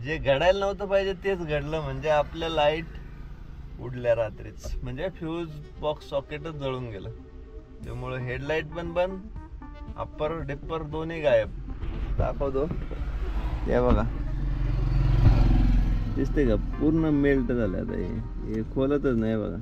जे घडायला नव्हतं पाहिजे तेच घडलं. म्हणजे आपल्या लाईट उडल्या रात्रीच, म्हणजे फ्यूज बॉक्स सॉकेटच जळून गेलं. त्यामुळे हेडलाईट पण बंद, अप्पर डिप्पर दोन्ही गायब. दाखवतो ते बघा, दिसते का? पूर्ण मेल्ट झालं. आता हे खोलतच नाही बघा.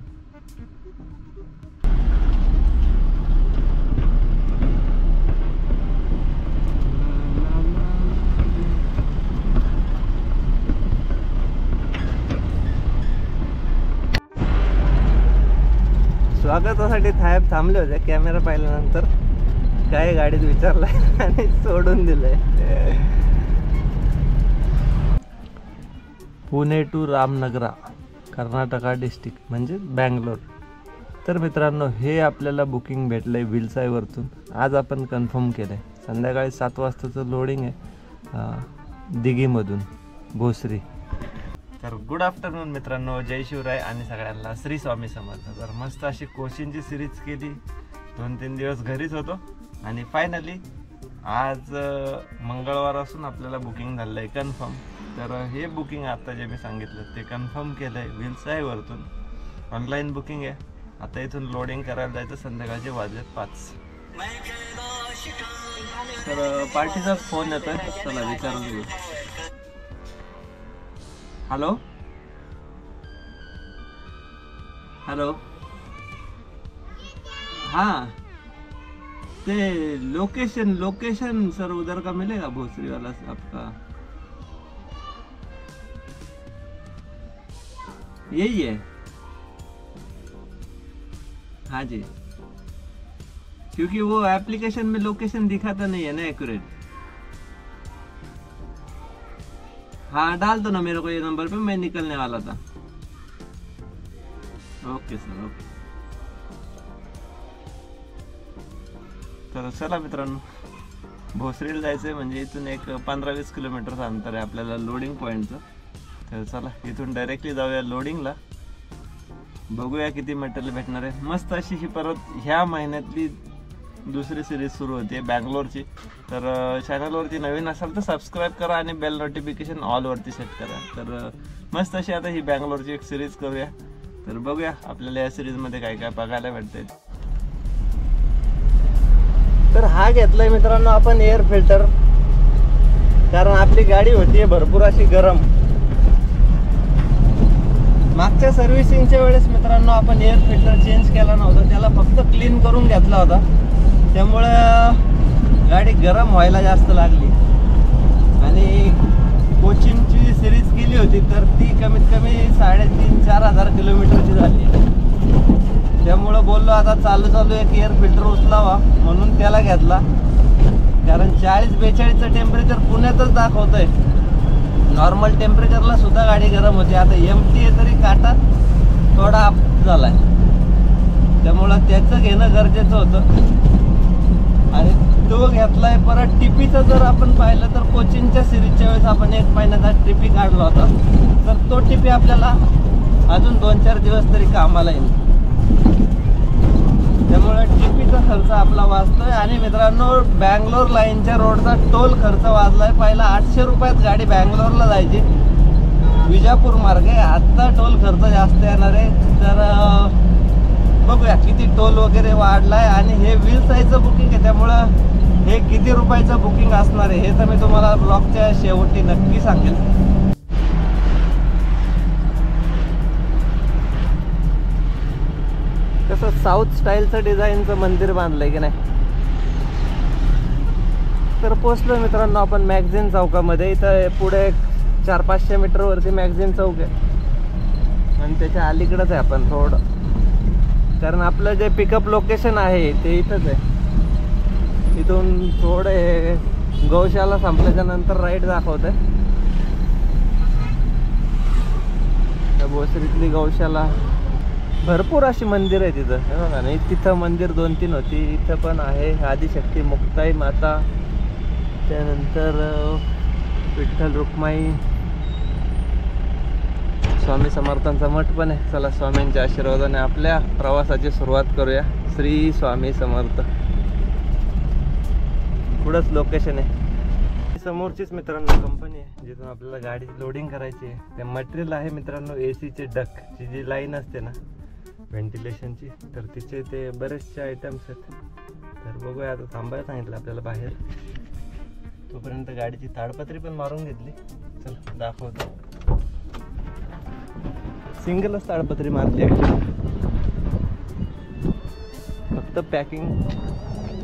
स्वागतासाठी थांबले होते. कॅमेरा पाहिल्यानंतर काय गाडीत विचारलंय आणि सोडून दिलंय. पुणे टू रामनगरा, कर्नाटका डिस्ट्रिक्ट म्हणजे बँगलोर. तर मित्रांनो, हे आपल्याला बुकिंग भेटलंय विलसाईवरतून. आज आपण कन्फर्म केलंय. संध्याकाळी 7 वाजताचं लोडिंग आहे दिघीमधून भोसरी. तर गुड आफ्टरनून मित्रांनो, जय शिवराय आणि सगळ्यांना श्री स्वामी समर्थ. तर मस्त अशी कोचिंगची सिरीज केली. 2-3 दिवस घरीच होतो आणि फायनली आज मंगळवार असून आपल्याला बुकिंग झालं आहे कन्फर्म. तर हे बुकिंग आता जे मी सांगितलं ते कन्फर्म केलं आहे विलसाईवरतून. ऑनलाईन बुकिंग आहे. आता इथून लोडिंग करायला जायचं. संध्याकाळचे वाजले 5. तर पार्टीचाच फोन येतोय, चला विचारून घेऊ. हॅलो हॅलो, हाँ ते लोकेशन सर उधर का मिलेगा? भोसरी वाला आपका यही है? हाँ जी, क्योंकि वो एप्लीकेशन में लोकेशन दिखाता नहीं है ना एक्यूरेट. हाँ डाल दो ना मेरे को ये नंबर पे, मैं निकलने वाला था. Okay sir, okay. तर चला मित्रांनो, भोसरीला जायचं आहे. म्हणजे इथून एक 15-20 किलोमीटरचं अंतर आहे आपल्याला लोडिंग पॉईंटचं. तर चला इथून डायरेक्टली जाऊया लोडिंगला. बघूया किती मटेरियल भेटणार आहे. मस्त अशी ही परत ह्या महिन्यातली दुसरी सिरीज सुरू होते बँगलोरची. तर चॅनलवरती नवीन असाल तर सबस्क्राईब करा आणि बेल नोटिफिकेशन ऑलवरती सेट करा. तर मस्त अशी आता ही बँगलोरची एक सिरीज करूया. तर बघूया आपल्याला या सिरीजमध्ये काय काय बघायला भेटतंय. तर हा घेतलाय मित्रांनो आपण एअर फिल्टर, कारण आपली गाडी होती भरपूर अशी गरम. मागच्या सर्व्हिसिंगच्या वेळेस मित्रांनो आपण एअर फिल्टर चेंज केला नव्हता, त्याला फक्त क्लीन करून घेतला होता. त्यामुळे गाडी गरम व्हायला जास्त लागली. आणि कोचिंगची सिरीज केली होती तर ती कमीत कमी 3,500-4 हजार किलोमीटरची झाली. त्यामुळं बोललो आता चालू एक एअर फिल्टर उचलावा, म्हणून त्याला घेतला. कारण 40-42चं टेम्परेचर पुण्यातच दाखवतंय. नॉर्मल टेम्परेचरला सुद्धा गाडी गरम होते. आता MT आहे तरी काटा थोडा अप झालाय. त्यामुळं त्याचं घेणं गरजेचं होतं आणि तो घेतलाय. परत टिपीचं जर आपण पाहिलं तर कोचिंगच्या सिरीजच्या वेळेस आपण 1 महिन्याचा टिपी काढला होता. तर तो टिपी आपल्याला अजून 2-4 दिवस तरी कामाला येईल. त्यामुळे टिपीचा खर्च आपला वाचतोय. आणि मित्रांनो, बँगलोर लाईनच्या रोडचा टोल खर्च वाजलाय. पहिला 800 रुपयात गाडी बँगलोरला जायची विजापूर मार्गे. आता टोल खर्च जास्त येणार आहे. तर बघूया किती टोल वगैरे वाढलाय. आणि हे विलसाईचं बुकिंग आहे, त्यामुळं हे किती रुपयाचं बुकिंग असणार आहे हे तर मी तुम्हाला ब्लॉगच्या शेवटी नक्की सांगेल. कसं साऊथ स्टाईलचं डिझाईनचं मंदिर बांधलंय की नाही. तर पोचलो मित्रांनो आपण मॅगझिन चौकामध्ये. इथं पुढे 400-500 मीटरवरती मॅगझिन चौक आहे आणि त्याच्या अलीकडंच आहे आपण थोडं. कारण आपलं जे पिकअप लोकेशन आहे ते इथंच आहे. इथून थोडे गौशाला संपल्याच्या नंतर राईट दाखवत आहे. भोसरीतली गौशाला, भरपूर अशी मंदिर आहे तिथं बघा. नाही तिथं मंदिर 2-3 होती, इथं पण आहे. आदिशक्ती मुक्ताई माता, त्यानंतर विठ्ठल रुक्माई, स्वामी समर्थांचा मठ पण आहे. चला स्वामींच्या आशीर्वादाने आपल्या प्रवासाची सुरुवात करूया. श्री स्वामी समर्थ. पुढंच लोकेशन आहे. समोरचीच मित्रांनो कंपनी आहे जिथून आपल्याला गाडी लोडिंग करायची आहे. ते मटेरियल आहे मित्रांनो AC चे डकची जी लाईन असते ना व्हेंटिलेशनची, तर तिचे ते बरेचसे आयटम्स आहेत. तर बघूया, आता थांबायला सांगितलं आपल्याला बाहेर. तोपर्यंत गाडीची ताडपत्री पण मारून घेतली. चल दाखवतो. सिंगलच ताडपत्री मारली आहे, फक्त पॅकिंग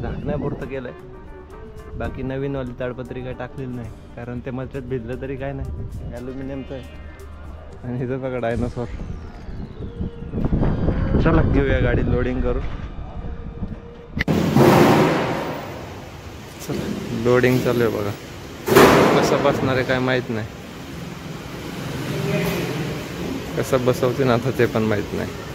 झाकण्यापुरतं केलं आहे. बाकी नवीनवाली ताडपत्री काय टाकलेली नाही, कारण ते मटेरियल भिजलं तरी काय नाही, ॲल्युमिनियमचं आहे. आणि इथं बघा डायनोसॉर. चला घेऊया गाडी लोडिंग करू. चला लोडिंग चालू आहे बघा. कसं बसणार आहे काय माहीत नाही, कसं बसवते ना आता ते पण माहीत नाही.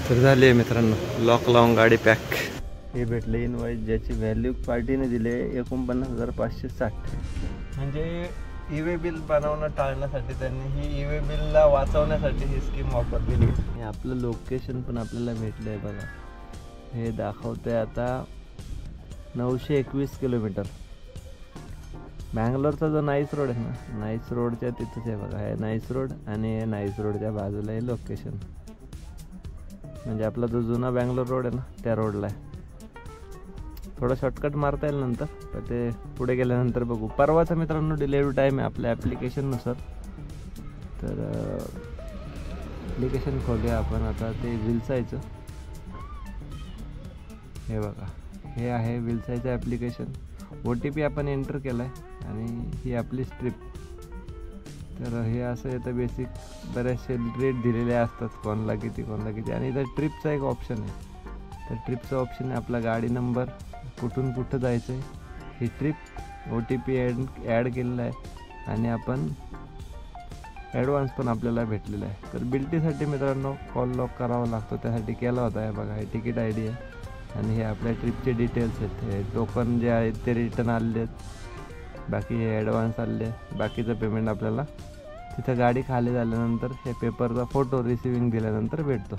तर झाली आहे मित्रांनो लॉक लावून गाडी पॅक. हे भेटले इनवाईस ज्याची व्हॅल्यू पार्टीने दिले 49,560. म्हणजे E-way बिल बनवणं टाळण्यासाठी त्यांनी ही E-way बिलला वाचवण्यासाठी ही स्कीम ऑफर केली. हे आपलं लोकेशन पण आपल्याला भेटलं आहे बघा. हे दाखवतंय आता 921 किलोमीटर. बँगलोरचा जो नाईस रोड आहे ना, नाईस रोडच्या तिथंच आहे बघा. हे नाईस रोड आणि नाईस रोडच्या बाजूला आहे लोकेशन. म्हणजे आपला जो जुना बँगलोर रोड आहे ना त्या रोडला आहे. थोडं शॉर्टकट मारता येईल नंतर, तर ते पुढे गेल्यानंतर बघू. परवाचा मित्रांनो डिलिव्हरी टाईम आहे आपल्या ॲप्लिकेशननुसार. तर ॲप्लिकेशन खोलूया आपण आता. ते विल्सायचं हे बघा, हे आहे विल्सायचं ॲप्लिकेशन. OTP आपण एंटर केला आहे आणि ही आपली स्ट्रिप. तर हे असं येतं बेसिक. बरेचसे रेट दिलेले असतात, कोणाला किती कोणाला किती. आणि इथं ट्रिपचा एक ऑप्शन आहे. तर ट्रिपचा ऑप्शन आहे आपला गाडी नंबर, कुठून कुठं जायचं आहे, ही ट्रिप, OTP ॲड केलेला आहे आणि आपण ॲडव्हान्स पण आपल्याला भेटलेला आहे. तर बिल्टीसाठी मित्रांनो कॉल लॉक करावा लागतो, त्यासाठी केला होता. आहे बघा, हे तिकीट ID आहे आणि हे आपल्या ट्रिपचे डिटेल्स आहेत. हे टोकन जे आहेत ते रिटर्न आलेले आहेत, बाकी हे ॲडव्हान्स आले. बाकीचं पेमेंट आपल्याला तिथं गाडी खाली झाल्यानंतर हे पेपरचा फोटो रिसिविंग दिल्यानंतर भेटतो.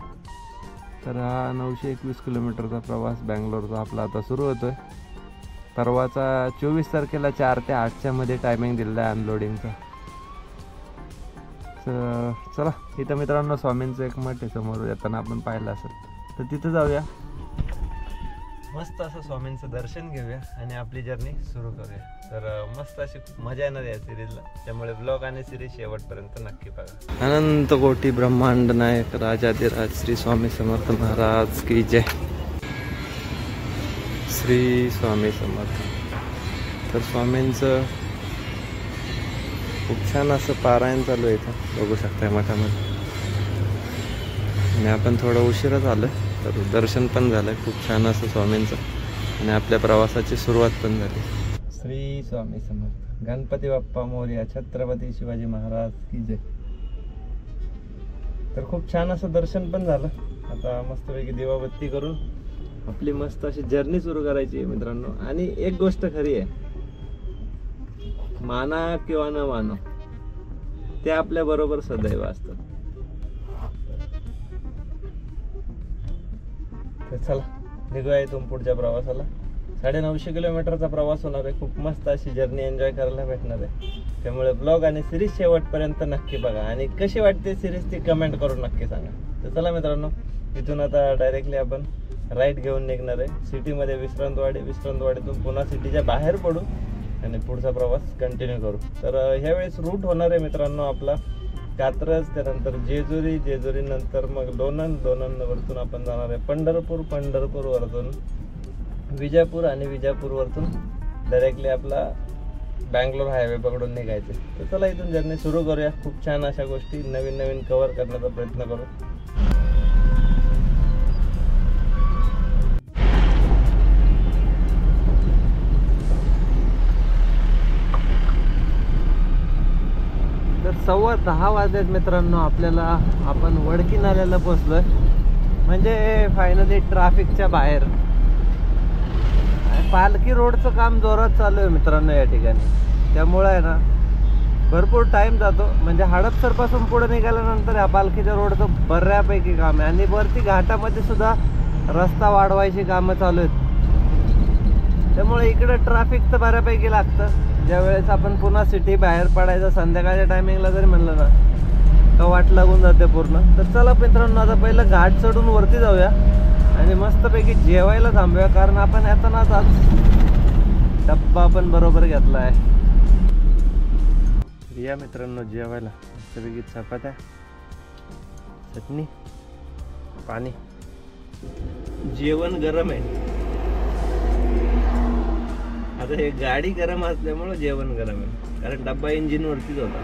तर हा 921 किलोमीटरचा प्रवास बँगलोरचा आपला आता सुरू होतो आहे. परवाचा 24 तारखेला 4 ते 8च्या मध्ये टायमिंग दिलेला आहे अनलोडिंगचा. तर चला, इथं मित्रांनो स्वामींचं एक मठ आहे समोर येताना आपण पाहिलं असेल, तर तिथं जाऊया. मस्त असं स्वामींचं दर्शन घेऊया आणि आपली जर्नी सुरू करूया. तर मस्त अशी मजा येणार या सिरीजला, त्यामुळे ब्लॉग आणि सिरीज शेवटपर्यंत नक्की बघा. अनंत कोटी ब्रह्मांड नायक राजाधिराज श्री स्वामी समर्थ महाराज की जय. श्री स्वामी समर्थ. तर स्वामींचं खूप छान असं पारायण चालू आहे इथं, बघू शकताय मठामध्ये. आणि आपण थोडं उशिराच आलो, तर दर्शन पण झालं खूप छान असं स्वामींचं. आणि आपल्या प्रवासाची सुरुवात पण झाली. श्री स्वामी समर्थ. गणपती बाप्पा मोरया. छत्रपती शिवाजी महाराज की जय. तर खूप छान असं दर्शन पण झालं. आता मस्तपैकी दिवाबत्ती करून आपली मस्त अशी जर्नी सुरू करायची आहे मित्रांनो. आणि एक गोष्ट खरी आहे, माना किंवा न मानो ते आपल्या बरोबर सदैव असतात. तर चला निघूया इथून पुढच्या प्रवासाला. 950 किलोमीटरचा प्रवास होणार आहे. खूप मस्त अशी जर्नी एन्जॉय करायला भेटणार आहे. त्यामुळे ब्लॉग आणि सिरीज शेवटपर्यंत नक्की बघा. आणि कशी वाटते सिरीज ती कमेंट करून नक्की सांगा. तर चला मित्रांनो, इथून आता डायरेक्टली आपण राईट घेऊन निघणार आहे सिटीमध्ये. विश्रांतवाडीतून पुन्हा सिटीच्या बाहेर पडू आणि पुढचा प्रवास कंटिन्यू करू. तर ह्यावेळेस रूट होणार आहे मित्रांनो आपला कात्रज, त्यानंतर जेजुरी नंतर मग लोणंदवरतून आपण जाणार आहे पंढरपूरवरतून विजापूर आणि विजापूरवरतून डायरेक्टली आपला बँगलोर हायवे पकडून निघायचे. तर चला इथून जर्नी सुरू करूया. खूप छान अशा गोष्टी नवीन कव्हर करण्याचा प्रयत्न करू. तर 10:15 वाजलेत मित्रांनो. आपण वडकी नाल्याला पोहोचलोय, म्हणजे फायनली ट्रॅफिकच्या बाहेर. पालखी रोडचं काम जोरात चालू आहे मित्रांनो या ठिकाणी. त्यामुळे आहे ना भरपूर टाइम जातो. म्हणजे हडपसर पासून पुढे निघाल्यानंतर ह्या पालखीच्या रोडचं बऱ्यापैकी काम आहे. आणि वरती घाटामध्ये सुद्धा रस्ता वाढवायची कामं चालू आहेत. त्यामुळे इकडे ट्रॅफिक तर बऱ्यापैकी लागतं. ज्यावेळेस आपण पुन्हा सिटी बाहेर पडायचं संध्याकाळच्या टायमिंगला जरी म्हणलं ना तर वाट लागून जाते पूर्ण. तर चला मित्रांनो, आता पहिलं घाट चढून वरती जाऊया आणि मस्तपैकी जेवायला थांबूया. कारण आपण येतानाच आज डब्बा आपण बरोबर घेतला आहे. या मित्रांनो जेवायला मस्तपैकी चपात्या, चटणी, पाणी. जेवण गरम आहे. आता हे गाडी गरम असल्यामुळे जेवण गरम आहे, कारण डब्बा इंजिन वरतीच होता.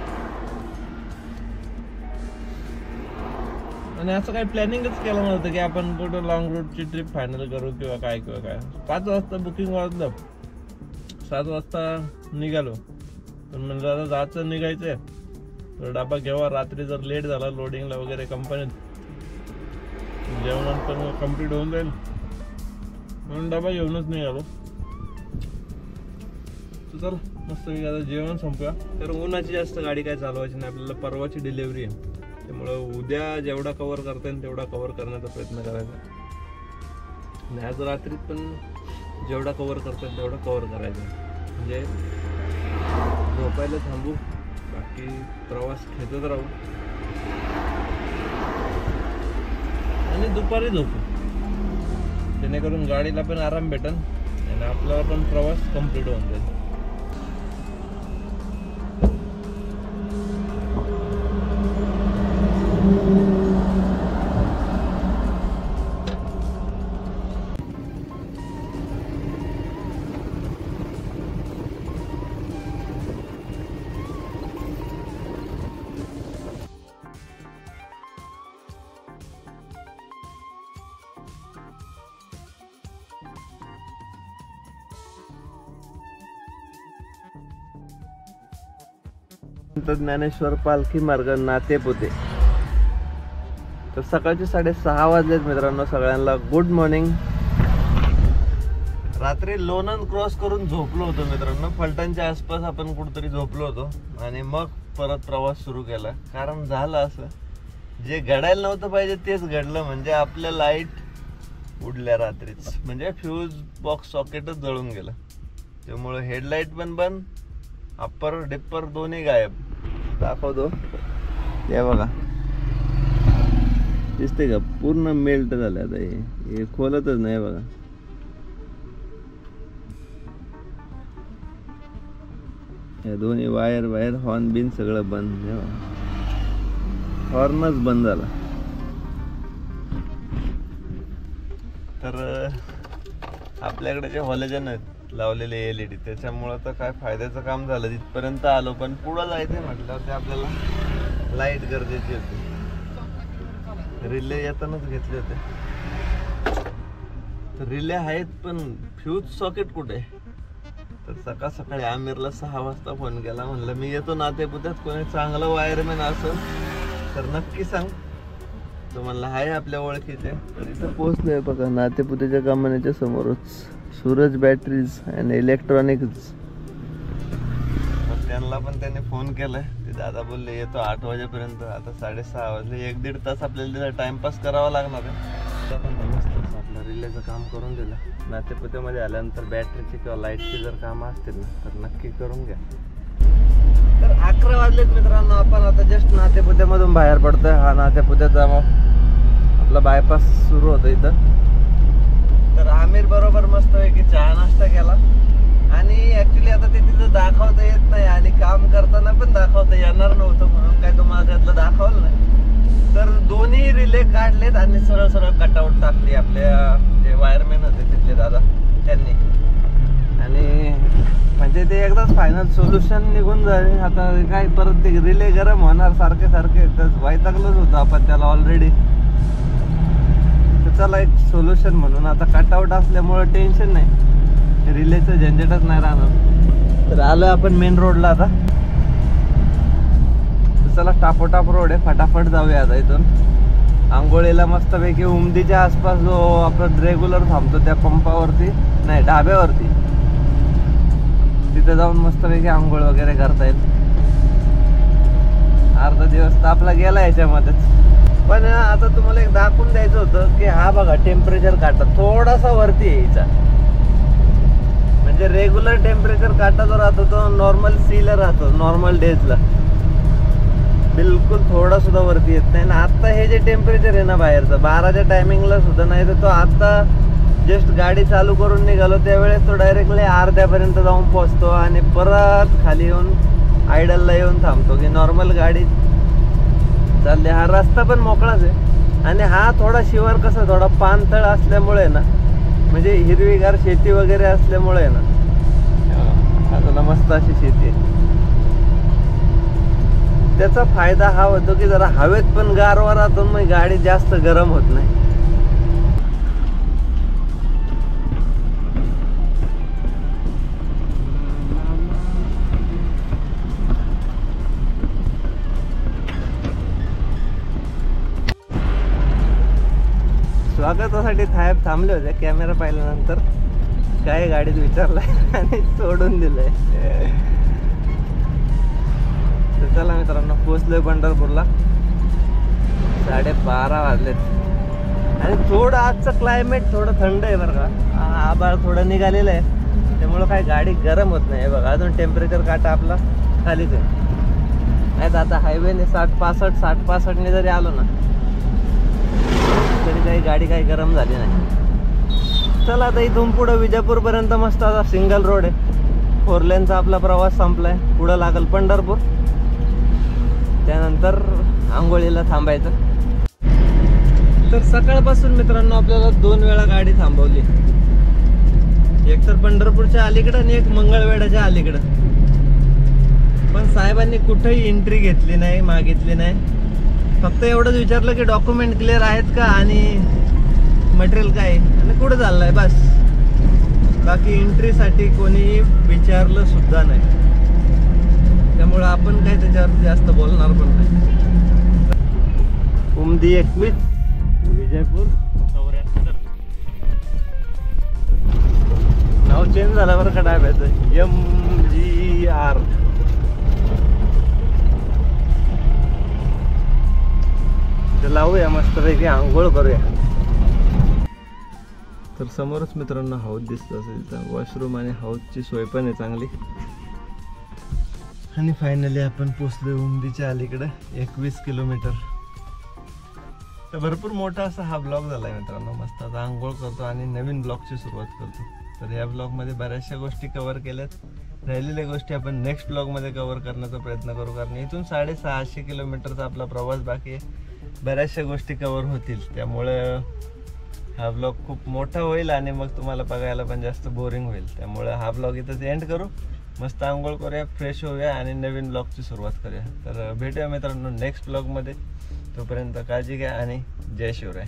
आणि असं काही प्लॅनिंगच केलं नव्हतं की आपण कुठं लॉंग रूटची ट्रिप फायनल करू किंवा काय 5 वाजता बुकिंग वाजलं, 7 वाजता निघालो. पण म्हणजे आता जायचं निघायचंय तर डबा घेवा. रात्री जर लेट झाला लोडिंगला वगैरे कंपनीत, जेवण पण कम्प्लीट होऊन जाईल म्हणून डबा घेऊनच निघालो. चल मस्त आता जेवण संपूया. तर उन्हाची जास्त गाडी काय चालवायची नाही आपल्याला. परवाची डिलिव्हरी आहे, त्यामुळं उद्या जेवढा कव्हर करता येईल तेवढा कव्हर करण्याचा प्रयत्न करायचा. आणि आज रात्रीत पण जेवढा कव्हर करता येईल तेवढा कव्हर करायचा. म्हणजे झोपायला थांबू, बाकी प्रवास खेचत राहू आणि दुपारी झोपू, जेणेकरून गाडीला पण आराम भेटेल आणि आपल्याला पण प्रवास कम्प्लीट होऊन जाईल. ज्ञानेश्वर पालखी मार्ग नातेपुते. तर सकाळचे 6:30 वाजलेत मित्रांनो. सगळ्यांना गुड मॉर्निंग. रात्री लोणंद क्रॉस करून झोपलो होतो मित्रांनो. फलटणच्या आसपास आपण कुठेतरी झोपलो होतो आणि मग परत प्रवास सुरू केला. कारण झालं असं, जे घडायला नव्हतं पाहिजे तेच घडलं. म्हणजे आपल्या लाईट उडल्या रात्रीच, म्हणजे फ्यूज बॉक्स सॉकेटच जळून गेलं. त्यामुळे हेडलाईट पण बंद, अप्पर डिप्पर दोन्ही गायब. दाखवतो हे बघा, दिसते का पूर्ण मेल्ट झालं. आता हे खोलतच नाही बघा. या दोन्ही वायर हॉर्न बिन सगळं बंद. हॉर्नच बंद झाला. तर आपल्याकडे जे हॉलोजन आहेत लावलेले LED, त्याच्यामुळं तर काय फायद्याचं काम झालं. तिथपर्यंत आलो, पण पुढं जायचंय म्हटल्यावर ते आपल्याला लाईट गरजेची होती. रिले येतानाच घेतले होते. तर रिले आहेत पण फ्यूज सॉकेट कुठे? तर सकाळी आमिरला 6 वाजता फोन केला. म्हणलं मी येतो नातेपुत्यात, कोणी चांगलं वायरमॅन असेल तर नक्की सांग. तो म्हणला हाय आपल्या ओळखीचे. तर इथं पोहोचलोय बघा नातेपुत्याच्या कंपनीच्या समोरच. Suraj batteries and electronics. त्यांना पण त्यांनी फोन केलाय. ते दादा बोलले येतो 8 वाजेपर्यंत. आता 6:30 वाजले. 1-1.5 तास आपल्याला टाइमपास करावा लागणार आहे. पण मस्त आपलं रिलेचं काम करून दिलं. नातेपुत्यामध्ये आल्यानंतर बॅटरीची किंवा लाईटची जर कामं असतील ना तर नक्की करून घ्या. तर 11 वाजलेत मित्रांनो. आपण आता जस्ट नातेपुत्यामधून बाहेर पडतोय. हा नातेपुत्याचा मग आपला बायपास सुरू होतो इथं. तर आमिर बरोबर मस्तपैकी चहा नाश्ता केला. आणि ऍक्च्युली आता ते तिथं दाखवता येत नाही आणि काम करताना पण दाखवता येणार नव्हतं म्हणून काय तुम्हाला त्यातलं दाखवलं नाही. तर दोन्ही रिले काढलेत आणि सरळ कटआउट टाकली. आपल्या जे वायरमॅन होते तिथले दादा त्यांनी. आणि म्हणजे ते एकदाच फायनल सोल्युशन निघून जाईल. आता काय परत ते रिले गरम होणार सारखे तर वैतागलोच होतं आपण त्याला ऑलरेडी. चला एक सोल्युशन म्हणून आता कटआउट असल्यामुळे टेन्शन नाही, रिलेचं झंझटच नाही राहणार. तर आलोय आपण मेन रोडला. आता चला टापोटाप रोड आहे, फटाफट जाऊया आता इथून. आंघोळीला मस्तपैकी उमदीच्या आसपास जो आपण रेग्युलर थांबतो त्या पंपावरती नाही ढाब्यावरती, तिथे जाऊन मस्तपैकी आंघोळ वगैरे करता येईल. अर्धा दिवस तर आपला गेला याच्यामध्येच. पण आता तुम्हाला एक दाखवून द्यायचं होतं की हा बघा टेम्परेचर काटा थोडासा वरती यायचा, म्हणजे रेग्युलर टेम्परेचर काटा जो राहतो तो नॉर्मल सीला राहतो, नॉर्मल डेजला बिलकुल थोडा सुद्धा वरती येत नाही. ना आता हे जे टेम्परेचर आहे ना बाहेरचं 12च्या टायमिंगला सुद्धा नाही, तर तो आता जस्ट गाडी चालू करून निघालो त्यावेळेस तो डायरेक्टली अर्ध्यापर्यंत जाऊन पोहोचतो आणि परत खाली येऊन आयडलला येऊन थांबतो की नॉर्मल गाडी चालली. हा रस्ता पण मोकळाच आहे आणि हा थोडा शिवार कसा थोडा पाणथळ असल्यामुळे ना, म्हणजे हिरवीगार शेती वगैरे असल्यामुळे ना अजून मस्त अशी शेती आहे. त्याचा फायदा हा होतो की जरा हवेत पण गारवा राहतो, मग गाडी जास्त गरम होत नाही. स्वागतासाठी थांबले होते. कॅमेरा पाहिल्यानंतर काय गाडीत विचारलंय आणि सोडून दिलंय. तर चला मित्रांनो, पोचलोय पंढरपूरला. 12:30 वाजलेत आणि थोडं आजचं क्लायमेट थोडं थंड आहे बरं का. आभाळ थोडं निघालेलं आहे त्यामुळं काय गाडी गरम होत नाही. बघा अजून टेम्परेचर काटा आपला खालीच आहे. नाही तर आता हायवेने 60-65 जरी आलो ना तरी काही गाडी काही गरम झाली नाही. चला आता इथून पुढं विजापूरपर्यंत मस्त आता सिंगल रोड आहे. 4 लेनचा आपला प्रवास संपलाय. पुढं लागल पंढरपूर, त्यानंतर आंघोळीला थांबायचं. तर सकाळपासून मित्रांनो आपल्याला 2 वेळा गाडी थांबवली, एक तर पंढरपूरच्या अलीकडं आणि एक मंगळवेढ्याच्या अलीकडं. पण साहेबांनी कुठेही एंट्री घेतली नाही, मागितली नाही. फक्त एवढंच विचारलं की डॉक्युमेंट क्लिअर आहेत का आणि मटेरियल काय आणि कुठं चाललंय बस. बाकी एंट्रीसाठी कोणी विचारलं सुद्धा नाही, त्यामुळं आपण काही त्याच्यावर जास्त बोलणार पण नाही. उमदी 21, विजयपूर 74. नाव चेंज झालं बरं का डाब्याचं, MGR. लावूया मस्तपैकी आंघोळ करूया. तर समोरच मित्रांनो हौद दिसत असेल, वॉशरूम आणि हौदची सोय पण आहे चांगली. आणि फायनली आपण पोचलो उमदीच्या अलीकडे 21 किलोमीटर. तर भरपूर मोठा असा हा ब्लॉग झालाय मित्रांनो. मस्त आता आंघोळ करतो आणि नवीन ब्लॉगची सुरुवात करतो. तर या ब्लॉगमध्ये बऱ्याचशा गोष्टी कव्हर केल्यात, राहिलेल्या गोष्टी आपण नेक्स्ट ब्लॉगमध्ये कव्हर करण्याचा प्रयत्न करू, कारण इथून 650 किलोमीटरचा आपला प्रवास बाकी आहे. बऱ्याचशा गोष्टी कव्हर होतील, त्यामुळे हा ब्लॉग खूप मोठा होईल आणि मग तुम्हाला बघायला पण जास्त बोरिंग होईल. त्यामुळे हा ब्लॉग इथंच एंड करू. मस्त आंघोळ करूया, फ्रेश होऊया आणि नवीन ब्लॉगची सुरुवात करूया. तर भेटूया मित्रांनो नेक्स्ट ब्लॉगमध्ये. तोपर्यंत काळजी घ्या आणि जय शिवराय.